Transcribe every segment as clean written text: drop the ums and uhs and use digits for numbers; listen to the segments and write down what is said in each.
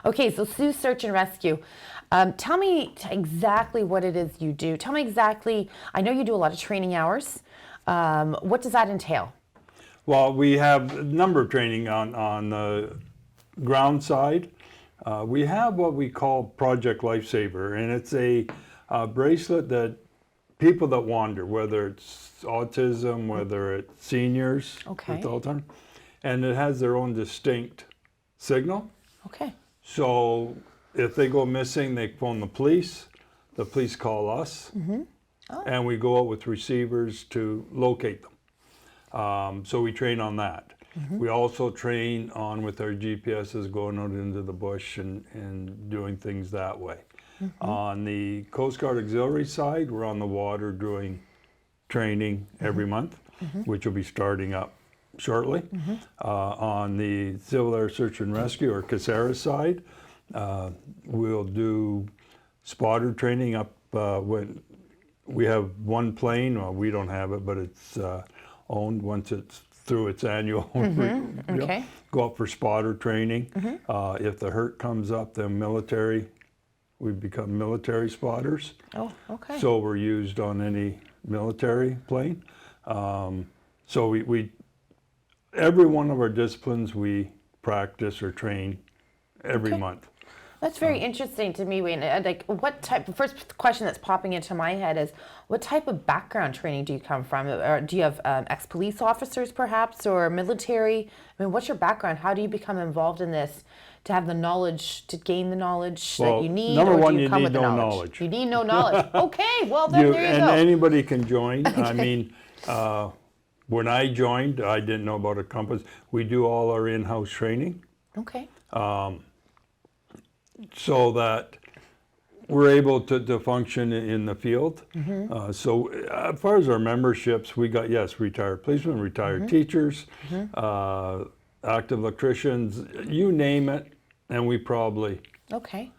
Okay, so Sault Search and Rescue. Tell me exactly what it is you do. Tell me exactly, I know you do a lot of training hours. What does that entail? Well, we have a number of training on the ground side. We have what we call Project Lifesaver, and it's a bracelet that people that wander, whether it's autism, whether it's seniors Okay. with Alzheimer's, and it has their own distinct signal. Okay. So if they go missing, they phone the police call us, and we go out with receivers to locate them. So we train on that. We also train on with our GPSs going out into the bush and doing things that way. On the Coast Guard Auxiliary side, we're on the water doing training every month, which will be starting up shortly. On the Civil Air Search and Rescue, or CASERA side, we'll do spotter training up when we have one plane. Well, we don't have it, but it's owned once it's through its annual. Okay. Go up for spotter training. If the hurt comes up, then military, we become military spotters. Oh, okay. So we're used on any military plane. So we every one of our disciplines we practice or train every month. That's very interesting to me, Wayne. Like, what type? The first question that's popping into my head is, what type of background training do you come from? Or do you have ex-police officers, perhaps, or military? I mean, what's your background? How do you become involved in this? To have the knowledge, to gain the knowledge that you need, number or one, do you you come need with the no knowledge? knowledge. You need no knowledge. Okay, well then there you and go. anybody can join. I mean, when I joined, I didn't know about a compass. We do all our in-house training. Okay. So that we're able to function in the field. So as far as our memberships, we got, yes, retired policemen, retired teachers, active electricians, you name it, and we probably Okay.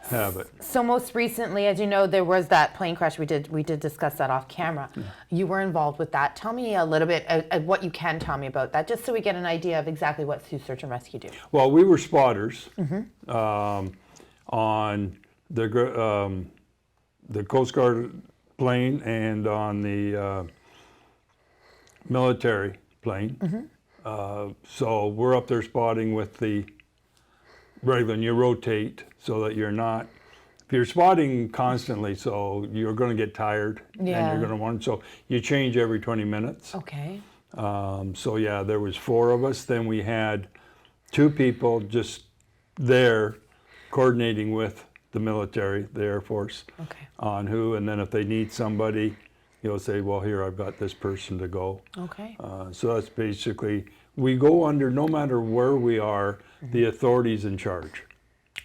have it. So most recently, as you know, there was that plane crash. We did discuss that off camera. You were involved with that. Tell me a little bit what you can tell me about that, just so we get an idea of exactly what Sault Search and Rescue do. Well, we were spotters on the Coast Guard plane and on the military plane. So we're up there spotting with the regular, and you rotate so that you're not, if you're spotting constantly, so you're going to get tired and you're going to want, so you change every 20 minutes. Okay. So yeah, there was 4 of us. Then we had 2 people just there coordinating with the military, the Air Force, on who, and then if they need somebody, you'll say, well, here, I've got this person to go. Okay. So that's basically, we go under, no matter where we are, the authorities in charge.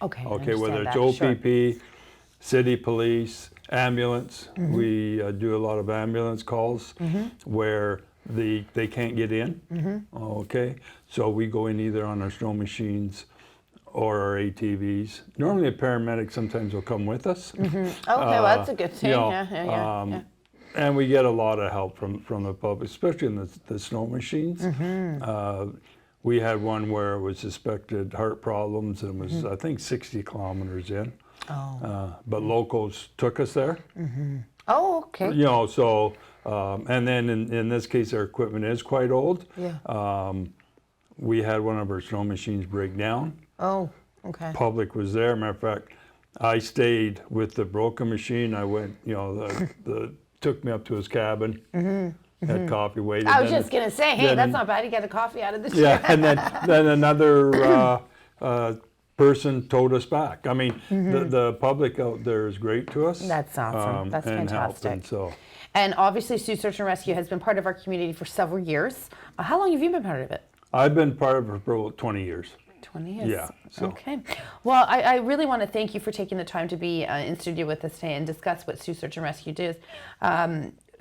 Okay. Okay, whether it's that. OPP, city police, ambulance. We do a lot of ambulance calls where they can't get in. Okay, so we go in either on our snow machines or our ATVs. Normally a paramedic sometimes will come with us. Okay, well that's a good thing. You know, Yeah. And we get a lot of help from the public, especially in the snow machines. We had one where it was suspected heart problems, and it was, I think, 60 kilometers in. But locals took us there. Oh, okay. You know, so, and then in this case, our equipment is quite old. Yeah. We had one of our snow machines break down. Oh, okay. Public was there. Matter of fact, I stayed with the broken machine. I went, you know, took me up to his cabin, had coffee, waited. I was just going to say, hey, that's not bad. You get a coffee out of the chair. Yeah, and then another person towed us back. I mean, the public out there is great to us. That's awesome. That's and fantastic. And so. And obviously, Sault Search and Rescue has been part of our community for several years. How long have you been part of it? I've been part of it for about 20 years. 20 years. Yeah. So. Okay. Well, I really want to thank you for taking the time to be in studio with us today and discuss what Sault Search and Rescue does.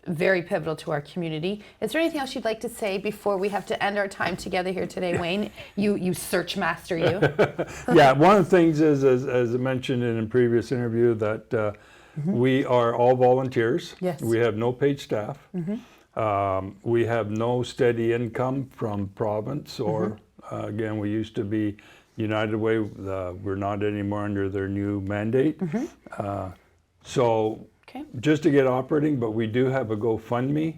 Very pivotal to our community. Is there anything else you'd like to say before we have to end our time together here today, Wayne? You search master, you. Yeah. One of the things is, as I mentioned in a previous interview, that we are all volunteers. Yes. We have no paid staff. We have no steady income from province or, again, we used to be United Way, we're not anymore under their new mandate. So Okay. just to get operating, but we do have a GoFundMe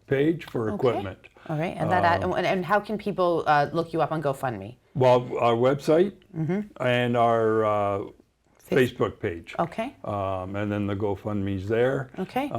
page for equipment. All right. And and how can people look you up on GoFundMe? Well, our website and our Facebook page. Okay. And then the GoFundMe's there. Okay.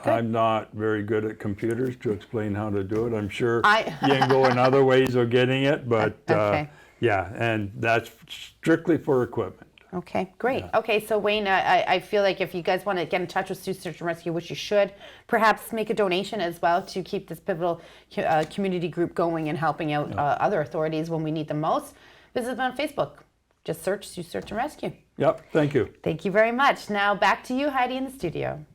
I'm not very good at computers to explain how to do it. I'm sure I- you can go in other ways of getting it, but Okay. yeah, and that's strictly for equipment. Okay, great. Okay, so Wayne, I feel like if you guys want to get in touch with Sault Search and Rescue, which you should, perhaps make a donation as well to keep this pivotal community group going and helping out other authorities when we need them most. Visit them on Facebook. Just search Sault Search and Rescue. Yep, thank you. Thank you very much. Now back to you, Heidi, in the studio.